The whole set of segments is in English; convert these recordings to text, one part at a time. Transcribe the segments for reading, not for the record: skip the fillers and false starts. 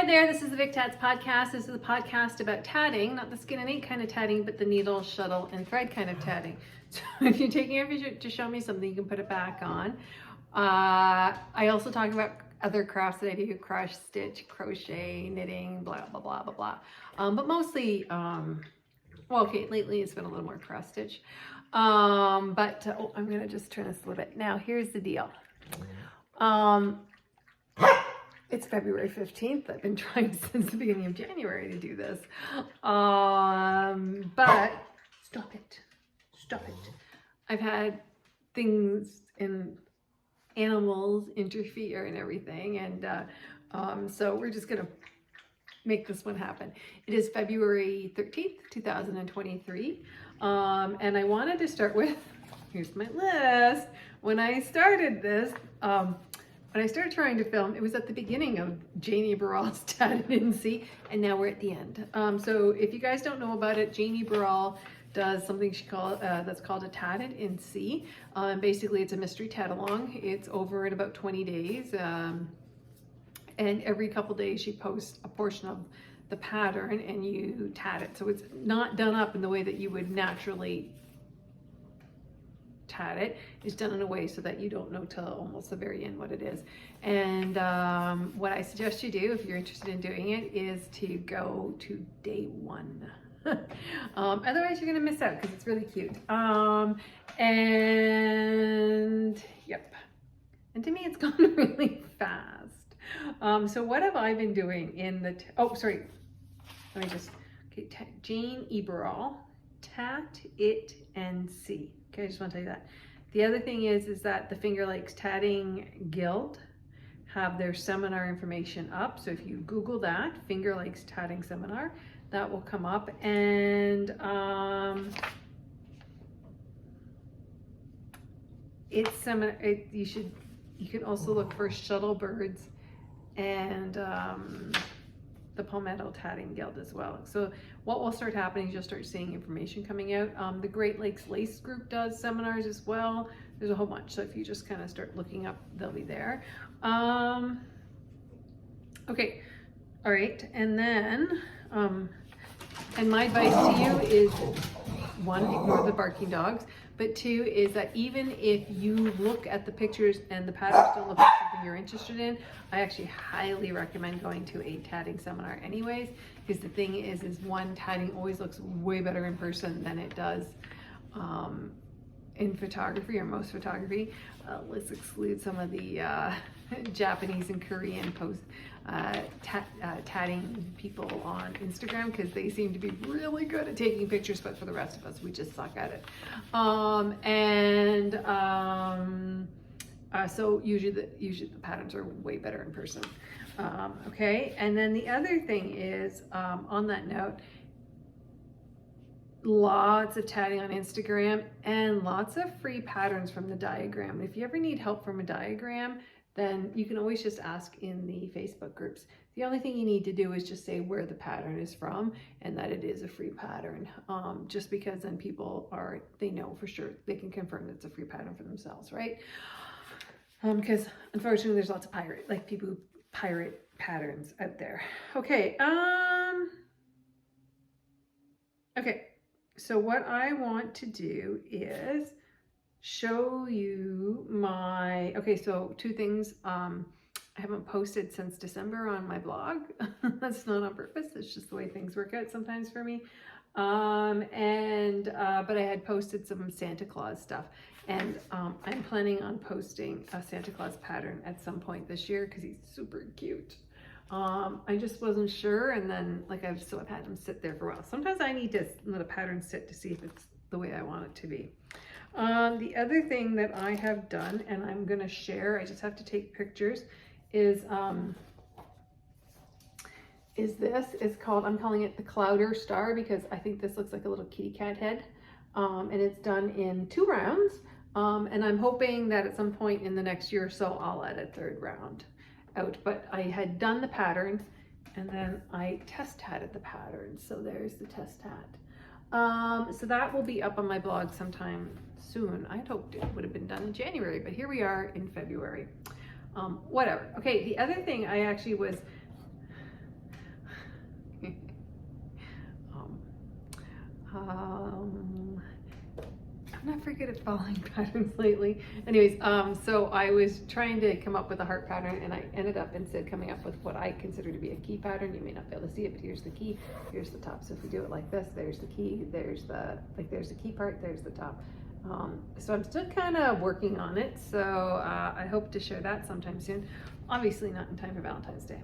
there, this is the Victats Podcast. This is a podcast about tatting, not the skin and ink kind of tatting, but the needle, shuttle, and thread kind of tatting. So if you're taking it to show me something, you can put it back on. I also talk about other crafts that I do, crush, stitch, crochet, knitting, blah, blah, blah, blah, blah. But mostly, lately it's been a little more cross stitch. I'm going to just turn this a little bit. Now, here's the deal. It's February 15th. I've been trying since the beginning of January to do this. But stop it. I've had things and animals interfere and everything. And so we're just going to make this one happen. It is February 13th, 2023. And I wanted to start with, here's my list. When I started this, when I started trying to film, it was at the beginning of Janie Burrell's Tatted in C, and now we're at the end. So if you guys don't know about it, Janie Burrell does something that's called a Tatted in C. Basically, it's a mystery tat-along. It's over in about 20 days, and every couple days she posts a portion of the pattern and you tat it. So it's not done up in the way that you would naturally tat it. It's done in a way so that you don't know till almost the very end what it is. And what I suggest you do if you're interested in doing it is to go to day 1. Otherwise you're gonna miss out because it's really cute. And yep. And to me it's gone really fast. So what have I been doing in the, Jane Eberall, Tat It and See. Okay, I just want to tell you that. The other thing is that the Finger Lakes Tatting Guild have their seminar information up. So if you Google that, Finger Lakes Tatting Seminar, that will come up. And you can also look for Shuttle Birds and the Palmetto Tatting Guild as well. So what will start happening is you'll start seeing information coming out. The Great Lakes Lace Group does seminars as well. There's a whole bunch. So if you just kind of start looking up, they'll be there. Okay. All right. And then, and my advice to you is 1, ignore the barking dogs. But 2 is that even if you look at the pictures and the patterns don't look like something you're interested in, I actually highly recommend going to a tatting seminar anyways, because the thing is one, tatting always looks way better in person than it does in photography, or most photography. Let's exclude some of the Japanese and Korean tatting people on Instagram, because they seem to be really good at taking pictures, but for the rest of us, we just suck at it. So usually the patterns are way better in person. Okay, and then the other thing is, on that note, lots of tatting on Instagram and lots of free patterns from the diagram. If you ever need help from a diagram, then you can always just ask in the Facebook groups. The only thing you need to do is just say where the pattern is from and that it is a free pattern. Just because then they know for sure, they can confirm that it's a free pattern for themselves, right? Because unfortunately there's lots of people who pirate patterns out there. Okay. Okay. So what I want to do is show you so 2 things. I haven't posted since December on my blog. That's not on purpose. It's just the way things work out sometimes for me. But I had posted some Santa Claus stuff, and I'm planning on posting a Santa Claus pattern at some point this year because he's super cute. I just wasn't sure, and then I've had him sit there for a while. Sometimes I need to let a pattern sit to see if it's the way I want it to be. The other thing that I have done, and I'm going to share, I just have to take pictures, is this. I'm calling it the Clouder Star because I think this looks like a little kitty cat head. And it's done in 2 rounds. And I'm hoping that at some point in the next year or so, I'll add a 3rd round out. But I had done the pattern and then I test tatted the pattern. So there's the test tat. So that will be up on my blog sometime soon. I'd hoped it would have been done in January, but here we are in February. Whatever. Okay, the other thing I actually was I'm not very good at following patterns lately. Anyways, so I was trying to come up with a heart pattern, and I ended up instead coming up with what I consider to be a key pattern. You may not be able to see it, but here's the key, here's the top. So if we do it like this, there's the key, there's the key part, there's the top. So I'm still kind of working on it. So I hope to share that sometime soon. Obviously not in time for Valentine's Day.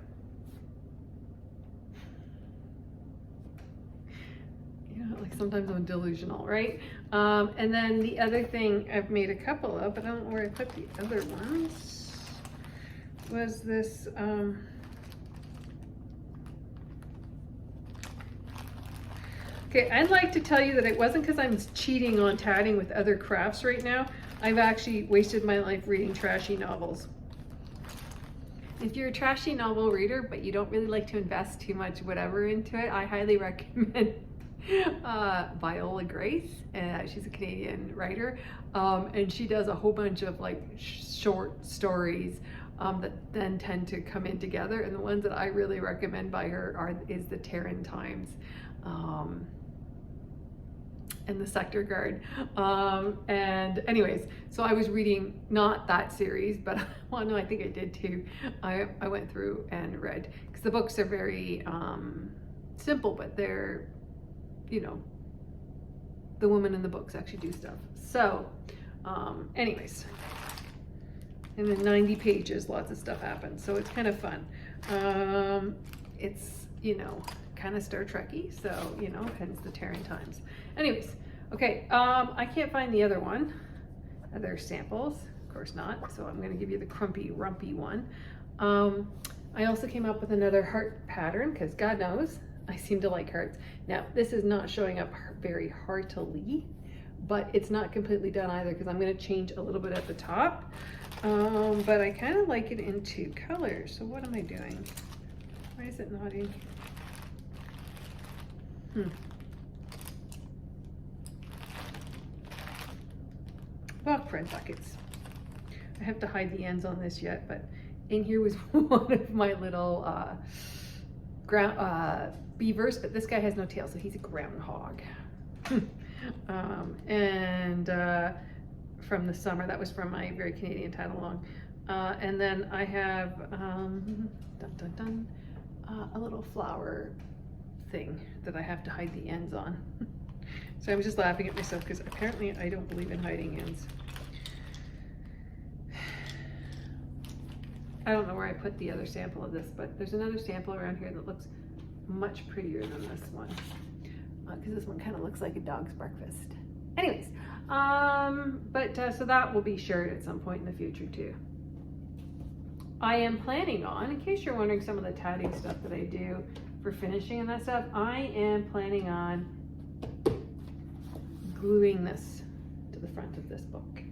Like sometimes I'm delusional, right? And then the other thing I've made a couple of, but I don't know where I put the other ones, was this, okay, I'd like to tell you that it wasn't because I'm cheating on tatting with other crafts right now. I've actually wasted my life reading trashy novels. If you're a trashy novel reader, but you don't really like to invest too much whatever into it, I highly recommend Viola Grace, and she's a Canadian writer, and she does a whole bunch of like short stories that then tend to come in together, and the ones that I really recommend by her is the Terran Times and the Sector Guard, and anyways, so I was reading not that series, but well, no, I think I did too. I went through and read, because the books are very simple, but they're, you know, the women in the books actually do stuff. So anyways, and then 90 pages, lots of stuff happens, so it's kind of fun. It's, you know, kind of Star Trek-y, so, you know, hence the Terran Times. Anyways, okay, I can't find the other one. Are there samples? Of course not, so I'm going to give you the Crumpy Rumpy one. I also came up with another heart pattern, because God knows I seem to like hearts. Now, this is not showing up very heartily, but it's not completely done either, because I'm going to change a little bit at the top. But I kind of like it in two colors. So what am I doing? Why is it not in? Well, friend buckets. I have to hide the ends on this yet, but in here was one of my little beavers, but this guy has no tail, so he's a groundhog. And from the summer, that was from my very Canadian tag along. And then I have a little flower thing that I have to hide the ends on. So I'm just laughing at myself because apparently I don't believe in hiding ends. I don't know where I put the other sample of this, but there's another sample around here that looks much prettier than this one, because this one kind of looks like a dog's breakfast. Anyways, so that will be shared at some point in the future too. I am planning on, in case you're wondering some of the tatting stuff that I do for finishing and that stuff, I am planning on gluing this to the front of this book.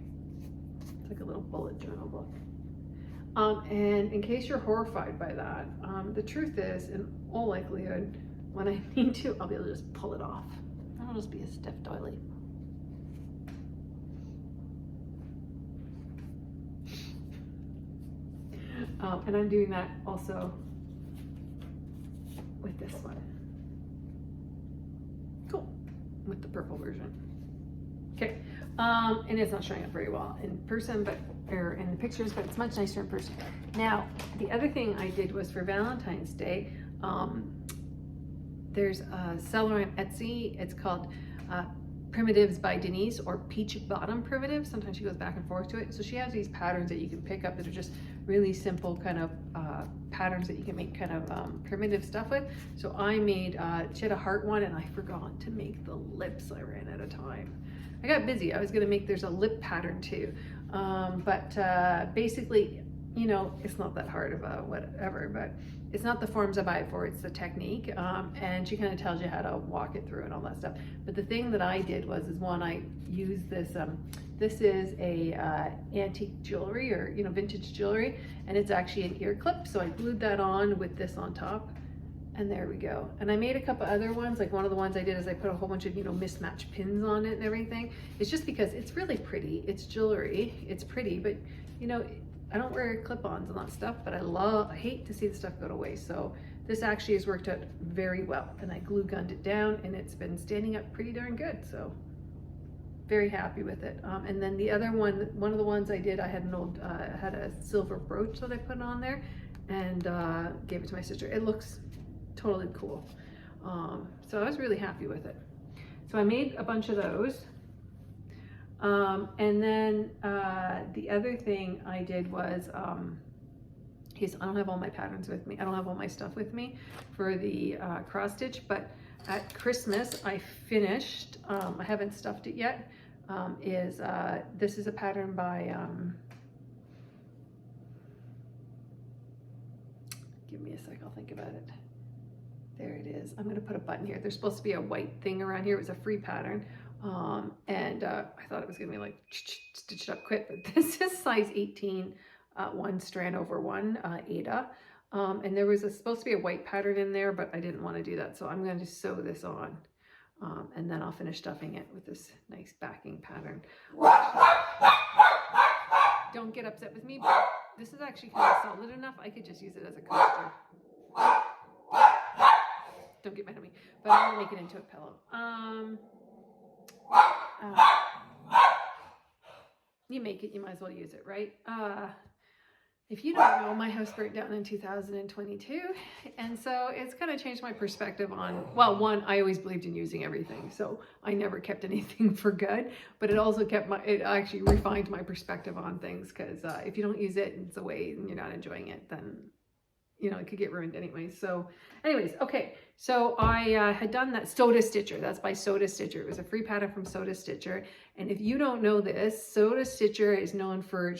It's like a little bullet journal book. And in case you're horrified by that, the truth is, in all likelihood, when I need to, I'll be able to just pull it off. That'll just be a stiff doily. And I'm doing that also with this one. Cool. With the purple version. Okay. And it's not showing up very well in person, or in the pictures, but it's much nicer in person. Now, the other thing I did was for Valentine's Day, there's a seller on Etsy. It's called Primitives by Denise, or Peach Bottom Primitives. Sometimes she goes back and forth to it. So she has these patterns that you can pick up that are just really simple kind of patterns that you can make kind of primitive stuff with. So I made, she had a heart one, and I forgot to make the lips. I ran out of time. I got busy. I was gonna make, there's a lip pattern too. But basically, you know, it's not that hard of a whatever, but it's not the forms I buy it for, it's the technique. And she kind of tells you how to walk it through and all that stuff. But the thing that I did was, I used this, this is a antique jewelry, or, you know, vintage jewelry, and it's actually an ear clip. So I glued that on with this on top, and there we go. And I made a couple other ones. Like one of the ones I did is I put a whole bunch of, you know, mismatched pins on it and everything. It's just because it's really pretty. It's jewelry, it's pretty, but you know, I don't wear clip-ons and that stuff, but I hate to see the stuff go to waste. So this actually has worked out very well, and I glue gunned it down, and it's been standing up pretty darn good. So very happy with it. And then the other one of the ones I did, I had an old, had a silver brooch that I put on there, and gave it to my sister. It looks totally cool. So I was really happy with it. So I made a bunch of those. And then the other thing I did was, I don't have all my patterns with me. I don't have all my stuff with me for the cross stitch, but at Christmas I finished, I haven't stuffed it yet, this is a pattern by, give me a sec, I'll think about it. There it is. I'm going to put a button here. There's supposed to be a white thing around here. It was a free pattern. And I thought it was going to be like stitched up quick, but this is size 18, 1 strand over 1, Ada. And there was supposed to be a white pattern in there, but I didn't want to do that. So I'm going to sew this on. And then I'll finish stuffing it with this nice backing pattern. Don't get upset with me, but this is actually kind of solid enough. I could just use it as a coaster. Don't get mad at me, but I'm gonna make it into a pillow. You make it, you might as well use it, right? If you don't know, my house burnt down in 2022, and so it's kind of changed my perspective on, well, one, I always believed in using everything, so I never kept anything for good, but it also it actually refined my perspective on things, because if you don't use it and it's a way and you're not enjoying it, then it could get ruined anyway. So anyways, okay, so I had done that Soda Stitcher. That's by Soda Stitcher. It was a free pattern from Soda Stitcher. And if you don't know this, Soda Stitcher is known for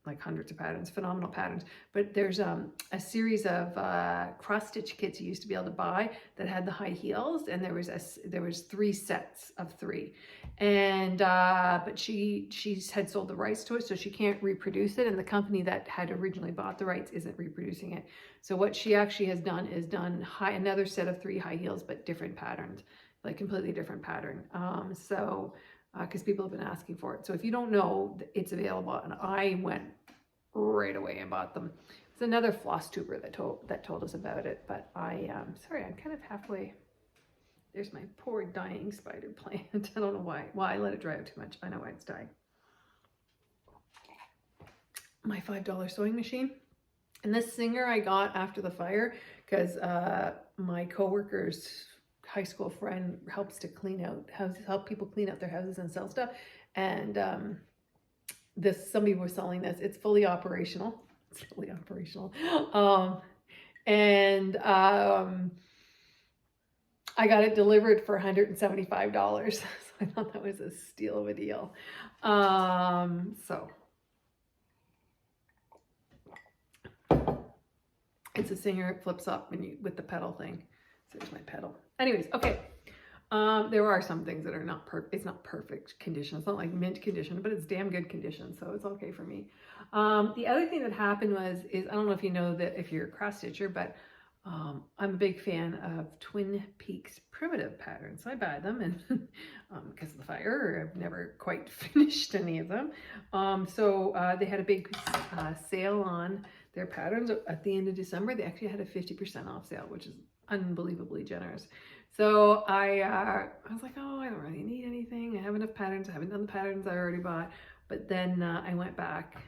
like hundreds of patterns, phenomenal patterns, but there's a series of cross stitch kits you used to be able to buy that had the high heels, and there was 3 sets of 3, and but she had sold the rights to it, so she can't reproduce it, and the company that had originally bought the rights isn't reproducing it. So what she actually has done is another set of 3 high heels, but different patterns, like completely different pattern. Because people have been asking for it. So if you don't know, it's available, and I went right away and bought them. It's another floss tuber that told us about it, but sorry, I'm kind of halfway. There's my poor dying spider plant. I don't know why I let it dry out too much. I know why it's dying. My $5 sewing machine. And this Singer I got after the fire, because my coworker's high school friend helps to clean out houses, help people clean out their houses and sell stuff. And somebody was selling this. It's fully operational. It's fully operational. I got it delivered for $175. So I thought that was a steal of a deal. So it's a Singer. It flips up with the pedal thing. So there's my pedal. Anyways, okay. There are some things that are not perfect. It's not perfect condition. It's not like mint condition, but it's damn good condition. So it's okay for me. The other thing that happened is, I don't know if you know that if you're a cross stitcher, but I'm a big fan of Twin Peaks primitive patterns. So I buy them, and because of the fire, I've never quite finished any of them. So they had a big sale on their patterns at the end of December. They actually had a 50% off sale, which is unbelievably generous. So I was like, oh, I don't really need anything. I have enough patterns. I haven't done the patterns I already bought. But then I went back.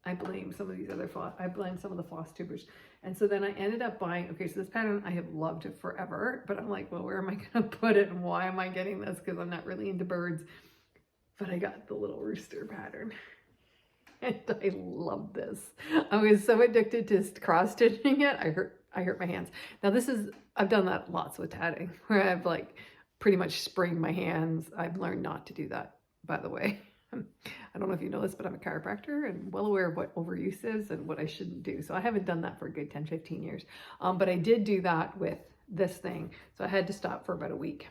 I blame some of the floss tubers. And so then I ended up buying, okay, so this pattern I have loved forever, but I'm like, well, where am I going to put it, and why am I getting this? Because I'm not really into birds. But I got the little rooster pattern. And I love this. I was so addicted to cross stitching it. I hurt my hands. Now I've done that lots with tatting, where I've like pretty much sprained my hands. I've learned not to do that, by the way. I don't know if you know this, but I'm a chiropractor and well aware of what overuse is and what I shouldn't do. So I haven't done that for a good 10, 15 years. But I did do that with this thing. So I had to stop for about a week.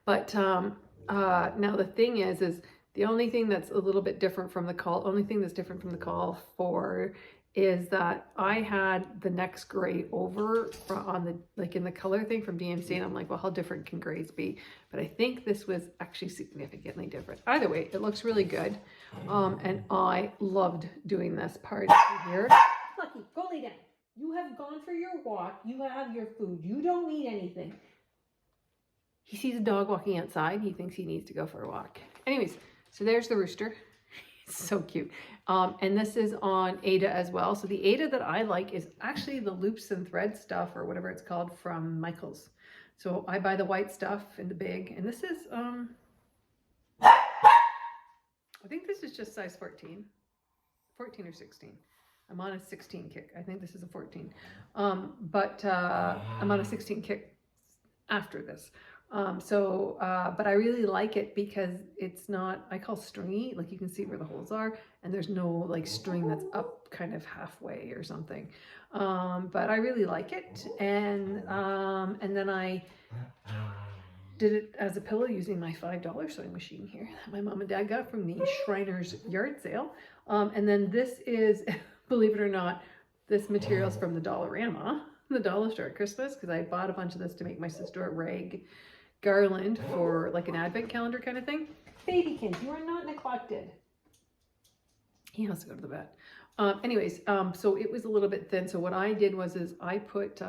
But now the thing is the only thing that's a little bit different from the call, for is that I had the next gray over on the, like in the color thing from DMC, and I'm like, well, how different can grays be? But I think this was actually significantly different. Either way, it looks really good. And I loved doing this part here. Lucky, go lay down. You have gone for your walk. You have your food. You don't need anything. He sees a dog walking outside. He thinks he needs to go for a walk. Anyways, so there's the rooster. It's so cute. And this is on Ada as well. So the Ada that I like is actually the loops and thread stuff, or whatever it's called, from Michaels. So I buy the white stuff in the big, and this is, I think this is just size 14 or 16. I'm on a 16 kick. I think this is a 14. But I'm on a 16 kick after this. But I really like it because it's not, I call stringy, like you can see where the holes are, and there's no like string that's up kind of halfway or something. But I really like it. And then I did it as a pillow using my $5 sewing machine here that my mom and dad got from the Shriner's yard sale. And then this is, believe it or not, this material's from the Dollarama, the dollar store at Christmas, because I bought a bunch of this to make my sister a rag garland for like an advent calendar kind of thing. Babykins, you are not neglected. He has to go to the vet. Anyways, so it was a little bit thin. So what I did was I put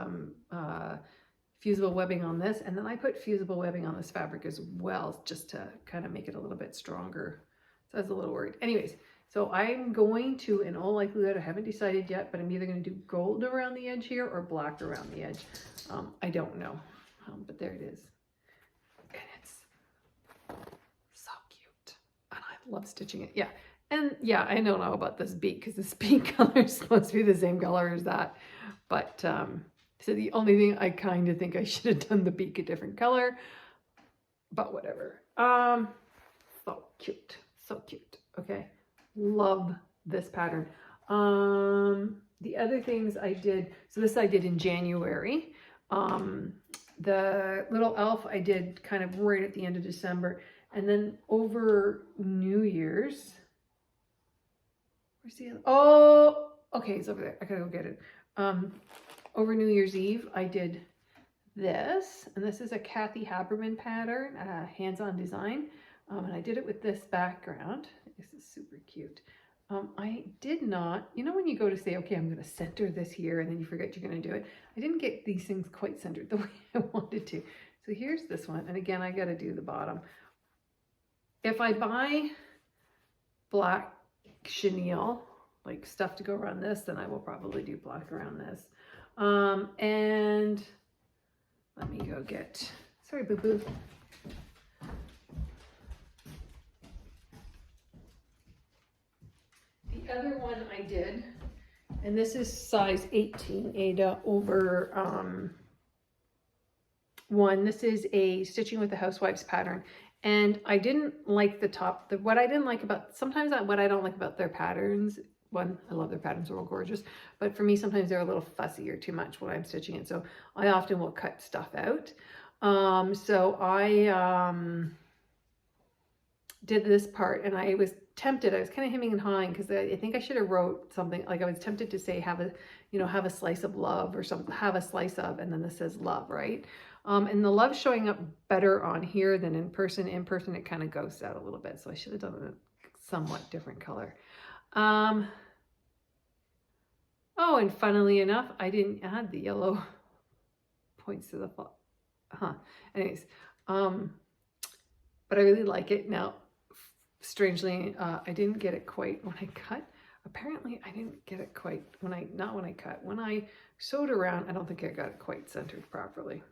fusible webbing on this, and then I put fusible webbing on this fabric as well, just to kind of make it a little bit stronger. So I was a little worried. Anyways, so I'm going to, in all likelihood, I haven't decided yet, but I'm either going to do gold around the edge here or black around the edge. I don't know, but there it is. And it's so cute. And I love stitching it. Yeah. And yeah, I don't know about this beak, because this beak color is supposed to be the same color as that. But so the only thing, I kind of think I should have done the beak a different color, but whatever. So cute. So cute. Okay. Love this pattern. The other things I did, so this I did in January. The little elf I did kind of right at the end of December, and then over New Year's, where's the other? Oh, okay, it's over there. I gotta go get it. Over New Year's Eve, I did this, and this is a Kathy Haberman pattern, hands-on design, and I did it with this background. This is super cute. I did not, you know when you go to say, okay, I'm going to center this here, and then you forget you're going to do it. I didn't get these things quite centered the way I wanted to. So here's this one, and again, I got to do the bottom. If I buy black chenille, like stuff to go around this, then I will probably do black around this. And let me go get, sorry, boo-boo. The other one I did, and this is size 18 Ada over 1. This is a Stitching with the Housewives pattern. And I didn't like the top, what I didn't like about, sometimes what I don't like about their patterns, one, I love their patterns, they're all gorgeous, but for me, sometimes they're a little fussy or too much when I'm stitching it. So I often will cut stuff out. So I did this part, and I was tempted, I was kind of hemming and hawing, because I think I should have wrote something, like I was tempted to say, have a slice of love or something, have a slice of, and then this says love, right? And the love showing up better on here than in person. In person, it kind of ghosts out a little bit. So I should have done a somewhat different color. Oh, and funnily enough, I didn't add the yellow points to the fall. Anyways, but I really like it. Now, strangely, I didn't get it quite when I cut. Apparently, I didn't get it quite not when I cut. When I sewed around, I don't think I got it quite centered properly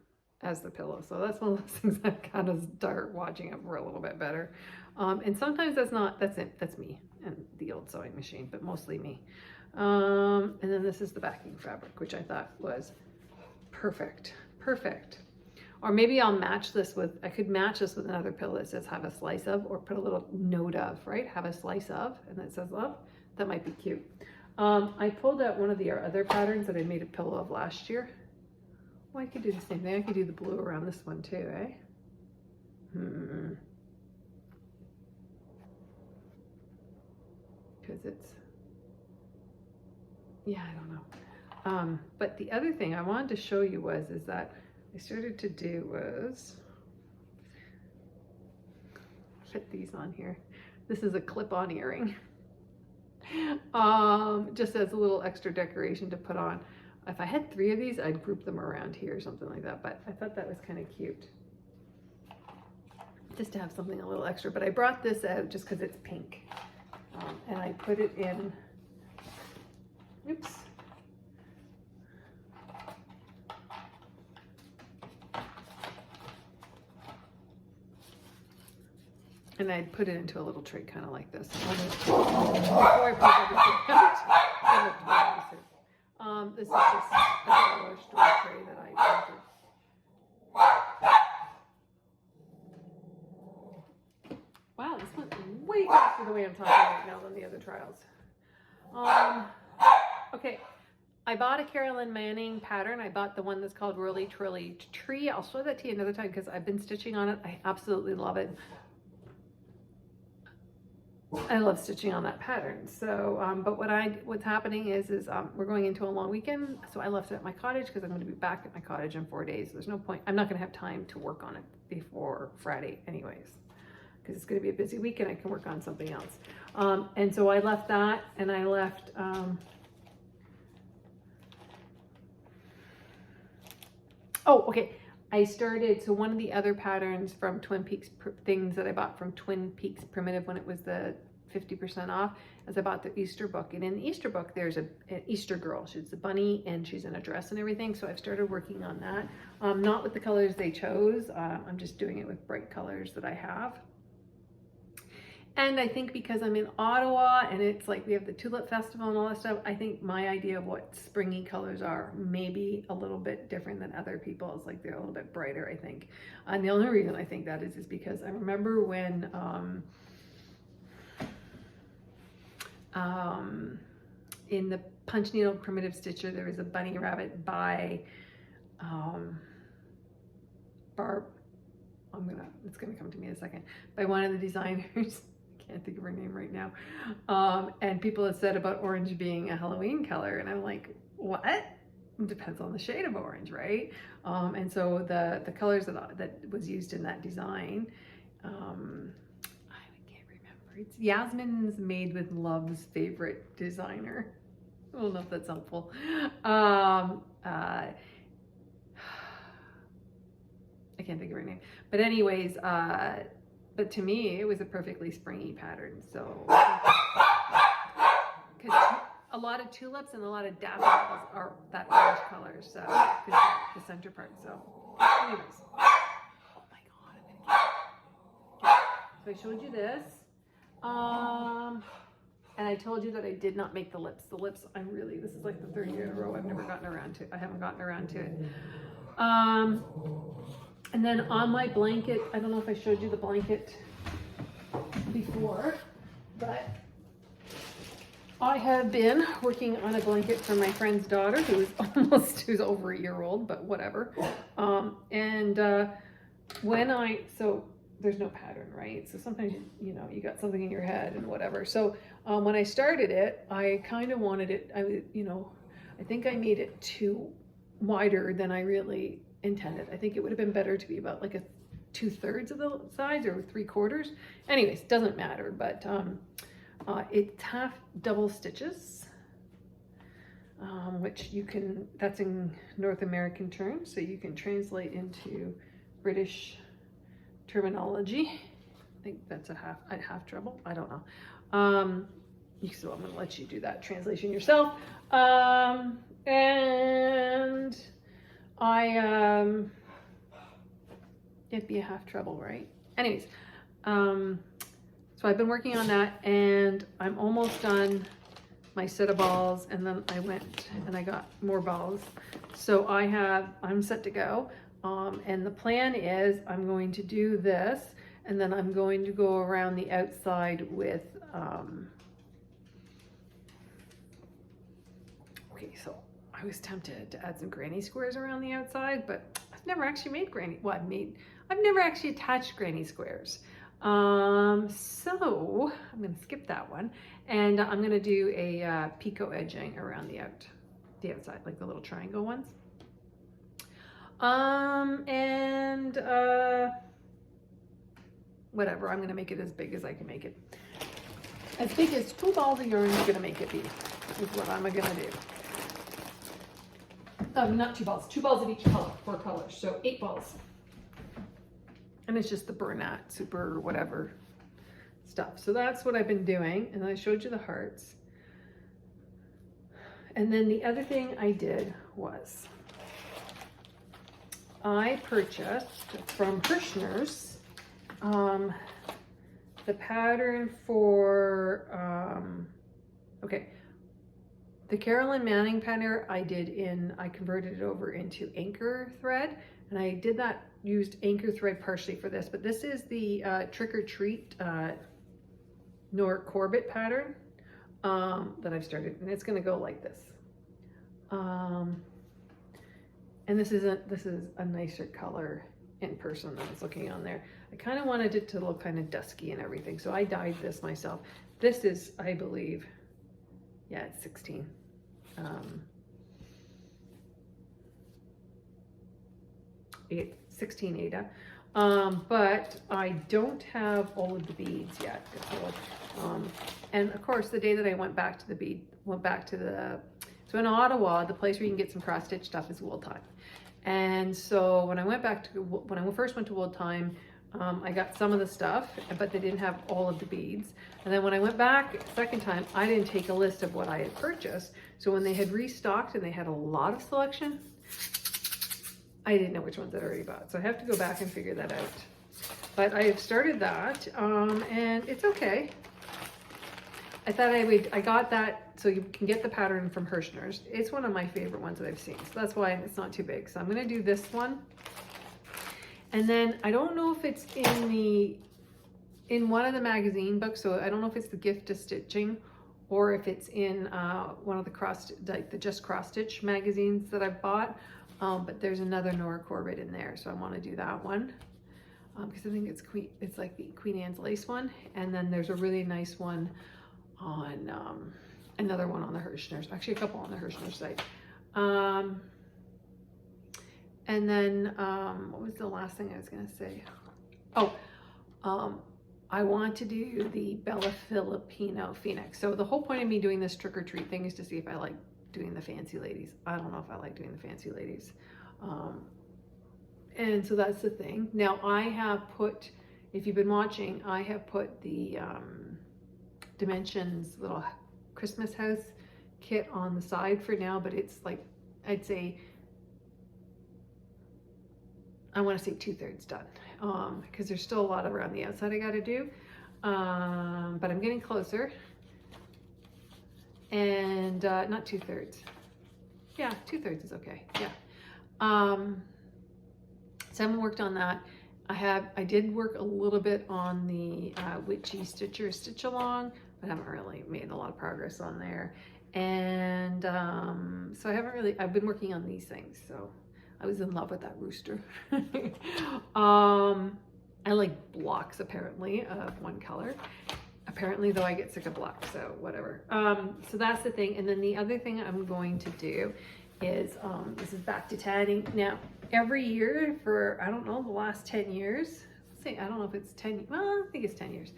as the pillow. So that's one of those things I kind of start watching it for a little bit better. And sometimes that's me and the old sewing machine, but mostly me. And then this is the backing fabric, which I thought was perfect. Or maybe I'll match this with, I could match this with another pillow that says have a slice of, or put a little note of, right? Have a slice of, and it says love. That might be cute. I pulled out one of the other patterns that I made a pillow of last year. Well, I could do the same thing. I could do the blue around this one too, eh? Because it's, yeah, I don't know. But the other thing I wanted to show you is that I started to do was fit these on here. This is a clip-on earring. Just as a little extra decoration to put on. If I had 3 of these, I'd group them around here or something like that, but I thought that was kind of cute. Just to have something a little extra, but I brought this out just because it's pink. And I put it in, oops. And I'd put it into a little tray kind of like this. Before I put everything out, this is just a dollar store tray that I ordered. Wow, this went way faster the way I'm talking right now than the other trials. Okay, I bought a Carolyn Manning pattern. I bought the one that's called Really Trilly Tree. I'll show that to you another time because I've been stitching on it. I absolutely love it. I love stitching on that pattern. So, but what's happening is we're going into a long weekend. So I left it at my cottage because I'm going to be back at my cottage in 4 days. So there's no point. I'm not going to have time to work on it before Friday anyways, because it's going to be a busy weekend. I can work on something else. And so I left that, and I left, oh, okay. I started, so one of the other patterns from Twin Peaks, things that I bought from Twin Peaks Primitive when it was the 50% off, is I bought the Easter book. And in the Easter book, there's an Easter girl. She's a bunny and she's in a dress and everything. So I've started working on that. Not with the colors they chose. I'm just doing it with bright colors that I have. And I think because I'm in Ottawa and it's like we have the Tulip Festival and all that stuff, I think my idea of what springy colors are maybe a little bit different than other people's. Like they're a little bit brighter, I think. And the only reason I think that is because I remember when in the Punch Needle Primitive Stitcher, there was a bunny rabbit by Barb. It's gonna come to me in a second. By one of the designers. Can't think of her name right now. And people have said about orange being a Halloween color, and I'm like, what? It depends on the shade of orange, right? And so the colors that was used in that design, I can't remember. It's Yasmin's Made with Love's favorite designer. I don't know if that's helpful. I can't think of her name. But anyways, but to me, it was a perfectly springy pattern. So, because a lot of tulips and a lot of daffodils are that orange color. So, the center part. So, anyways. Oh my God, I'm gonna get it. So I showed you this. And I told you that I did not make the lips. The lips, this is like the 3rd year in a row I haven't gotten around to it. And then on my blanket, I don't know if I showed you the blanket before, but I have been working on a blanket for my friend's daughter who's over a year old, but whatever. So there's no pattern, right? So sometimes, you got something in your head and whatever. So when I started it, I kind of wanted it, I think I made it too wider than I really intended. I think it would have been better to be about like a 2/3 of the size or 3/4. Anyways, doesn't matter, but it's half double stitches, which that's in North American terms, so you can translate into British terminology. I think that's a half treble. I don't know. So I'm gonna let you do that translation yourself. And it'd be a half treble, right? Anyways, so I've been working on that and I'm almost done my set of balls, and then I went and I got more balls. So I'm set to go. And the plan is I'm going to do this, and then I'm going to go around the outside with, okay, so I was tempted to add some granny squares around the outside, but I've never actually made I've never actually attached granny squares. So I'm going to skip that one, and I'm going to do a picot edging around the outside, like the little triangle ones. And whatever, I'm going to make it as big as I can make it. As big as 2 balls of yarn is going to make it be, is what I'm going to do. Not 2 balls, 2 balls of each color, 4 colors, so 8 balls. And it's just the Bernat super whatever stuff. So that's what I've been doing. And I showed you the hearts. And then the other thing I did was I purchased from Hirschner's the pattern for, the Carolyn Manning pattern I converted it over into anchor thread. And I did that, used anchor thread partially for this, but this is the Trick or Treat Nora Corbett pattern that I've started, and it's going to go like this. And this is a nicer color in person than I was looking on there. I kind of wanted it to look kind of dusky and everything, so I dyed this myself. This is, I believe, yeah, it's 16. 16 Ada, but I don't have all of the beads yet. And of course, the day that I went back to so in Ottawa, the place where you can get some cross stitch stuff is Wool Time. And so when I first went to Wool Time, I got some of the stuff, but they didn't have all of the beads. And then when I went back second time, I didn't take a list of what I had purchased. So when they had restocked and they had a lot of selection, I didn't know which ones I'd already bought. So I have to go back and figure that out. But I have started that, and it's okay. I thought I got that, so you can get the pattern from Hirschner's. It's one of my favorite ones that I've seen. So that's why it's not too big. So I'm gonna do this one. And then I don't know if it's in one of the magazine books, so I don't know if it's the Gift of Stitching or if it's in one of the Just Cross Stitch magazines that I've bought. But there's another Nora Corbett in there, so I want to do that one because I think it's like the Queen Anne's lace one, and then there's a really nice one on another one on the Hirschner's, actually a couple on the Hirschner's site. And then what was the last thing I was gonna say? I want to do the Bella Filipino Phoenix. So the whole point of me doing this trick or treat thing is to see if I like doing the fancy ladies. I don't know if I like doing the fancy ladies. And so that's the thing. Now I have put, if you've been watching, I have put the Dimensions little Christmas house kit on the side for now, but it's like, I'd say, I want to say 2/3 done, because there's still a lot around the outside I got to do, but I'm getting closer. And not 2/3. Yeah, 2/3 is okay. Yeah. So I haven't worked on that. I did work a little bit on the Witchy Stitcher Stitch Along, but I haven't really made a lot of progress on there. And so I've been working on these things. So I was in love with that rooster. I like blocks apparently of one color. Apparently though, I get sick of black, so whatever. So that's the thing. And then the other thing I'm going to do is, this is back to tatting. Now, every year for, I don't know, the last 10 years, I don't know if it's 10, well, I think it's 10 years.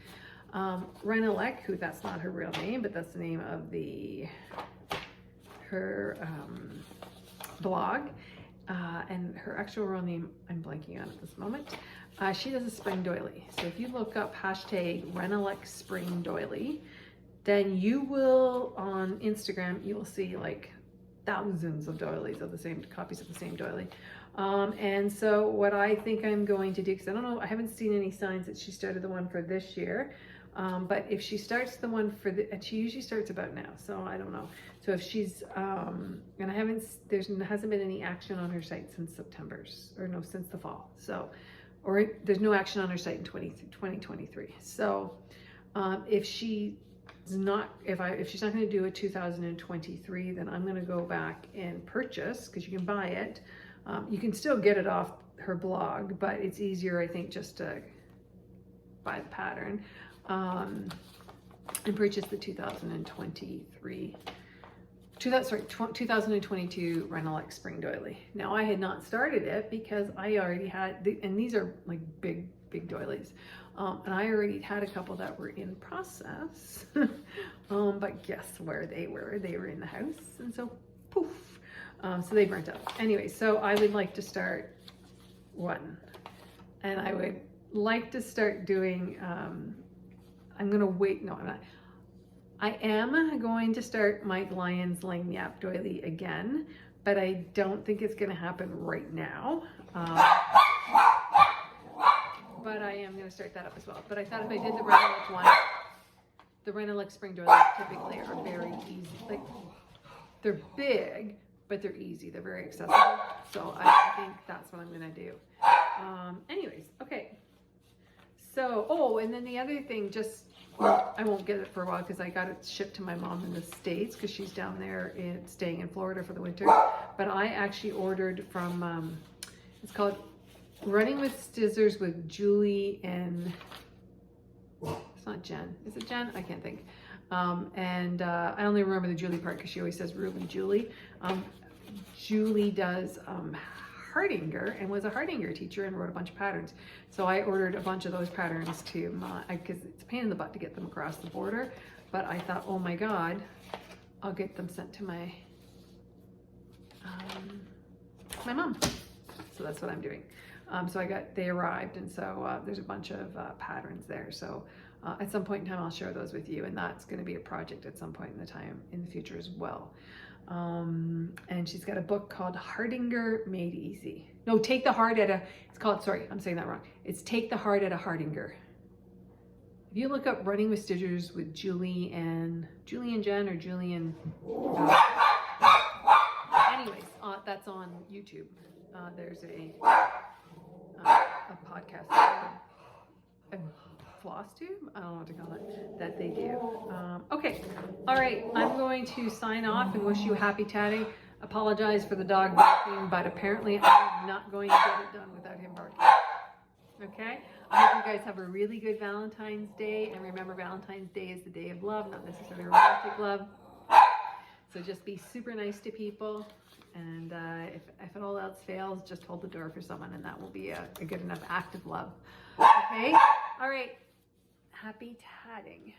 Renelec, who that's not her real name, but that's the name of her blog. And her actual real name, I'm blanking on at this moment. She does a spring doily. So if you look up hashtag Renelec spring doily, then you will, on Instagram, you will see like thousands of doilies of the same, copies of the same doily. And so what I think I'm going to do, because I don't know, I haven't seen any signs that she started the one for this year. But if she starts the one for and she usually starts about now, so I don't know. So if she's, and there hasn't been any action on her site since since the fall. So, there's no action on her site in 2023. So if she's not going to do a 2023, then I'm going to go back and purchase, because you can buy it. You can still get it off her blog, but it's easier, I think, just to buy the pattern, and purchased the 2022 Renelex spring doily. Now I had not started it because I already had, and these are like big doilies. And I already had a couple that were in process, but guess where they were? They were in the house, and so poof, so they burnt out. Anyway, so I would like to start one, and I would like to start doing, I'm gonna wait, no, I'm not. I am going to start Mike Lyons Lang Yap doily again, but I don't think it's gonna happen right now. But I am going to start that up as well. But I thought if I did the Renelex one, the Renelex spring doilies typically are very easy. Like, they're big, but they're easy. They're very accessible. So I think that's what I'm going to do. Anyways, okay. So, oh, and then the other thing, I won't get it for a while because I got it shipped to my mom in the States because she's down there staying in Florida for the winter. But I actually ordered from, it's called Running with Scissors with Julie and, it's not Jen. Is it Jen? I can't think. I only remember the Julie part because she always says Ruby Julie. Julie does Hardinger and was a Hardinger teacher and wrote a bunch of patterns. So I ordered a bunch of those patterns because it's a pain in the butt to get them across the border. But I thought, oh my God, I'll get them sent to my mom. So that's what I'm doing. So they arrived, and so there's a bunch of patterns there. So at some point in time, I'll share those with you, and that's going to be a project at some point in the future as well. And she's got a book called Hardinger Made Easy. No, Take the Heart at a, it's called, sorry, I'm saying that wrong. It's Take the Heart at a Hardinger. If you look up Running with Stitchers with Julie and Jen or Julian, anyways, that's on YouTube. There's a podcast, a floss tube, I don't know what to call it, that they do. Okay, all right, I'm going to sign off and wish you happy tatting. Apologize for the dog barking, but apparently I'm not going to get it done without him barking. Okay, I hope you guys have a really good Valentine's Day, and remember, Valentine's Day is the day of love, not necessarily romantic love. So just be super nice to people. And if all else fails, just hold the door for someone, and that will be a good enough act of love. Okay? All right. Happy tatting.